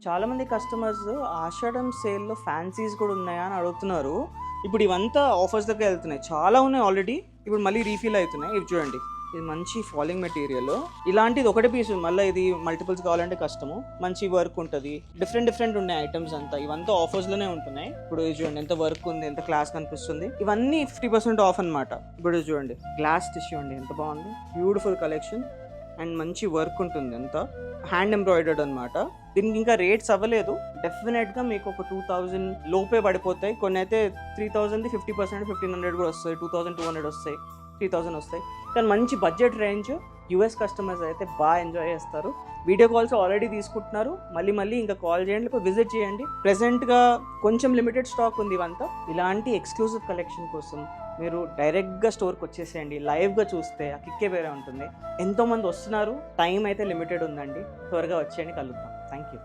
చాలామంది కస్టమర్స్ ఆషాఢం సేల్‌లో ఫ్యాన్సీస్ కూడా ఉన్నాయా అని అడుగుతున్నారు. ఇప్పుడు ఇవంతా ఆఫర్స్ దగ్గర వెళ్తున్నాయి. చాలా ఉన్నాయి ఆల్రెడీ. ఇప్పుడు మళ్ళీ రీఫిల్ అవుతున్నాయి. ఇవి చూడండి. ఇది మంచి ఫాలింగ్ మెటీరియల్. ఇలాంటిది ఒకటే పీస్ మళ్ళీ ఇది మల్టిపుల్స్ కావాలంటే కష్టము. మంచి వర్క్ ఉంటుంది. డిఫరెంట్ ఉన్నాయి ఐటమ్స్ అంతా. ఇవంతా ఆఫర్స్లోనే ఉంటున్నాయి. ఇప్పుడు ఇది చూడండి ఎంత వర్క్ ఉంది, ఎంత క్లాస్ కనిపిస్తుంది. ఇవన్నీ 50% ఆఫ్ అనమాట. ఇప్పుడు చూడండి గ్లాస్ టిష్యూ అండి ఎంత బాగుంది. బ్యూటిఫుల్ కలెక్షన్ అండ్ మంచి వర్క్ ఉంటుంది. అంతా హ్యాండ్ ఎంబ్రాయిడర్డ్ అనమాట. దీనికి ఇంకా రేట్స్ అవ్వలేదు. డెఫినెట్గా మీకు ఒక 2000 లోపే పడిపోతాయి. కొన్ని అయితే 3000 50%, 1500 కూడా వస్తాయి, 2200 వస్తాయి, 3000 వస్తాయి. కానీ మంచి బడ్జెట్ రేంజ్. యూఎస్ కస్టమర్స్ అయితే బాగా ఎంజాయ్ చేస్తారు. వీడియో కాల్స్ ఆల్రెడీ తీసుకుంటున్నారు. మళ్ళీ ఇంకా కాల్ చేయండి, లేకపోతే విజిట్ చేయండి. ప్రెసెంట్గా కొంచెం లిమిటెడ్ స్టాక్ ఉంది ఇవంతా. ఇలాంటి ఎక్స్క్లూజివ్ కలెక్షన్ కోసం మీరు డైరెక్ట్గా స్టోర్కి వచ్చేసేయండి. లైవ్గా చూస్తే ఆ కిక్కే వేరే ఉంటుంది. ఎంతోమంది వస్తున్నారు. టైం అయితే లిమిటెడ్ ఉందండి. త్వరగా వచ్చేయండి, కలుద్దాం. Thank you.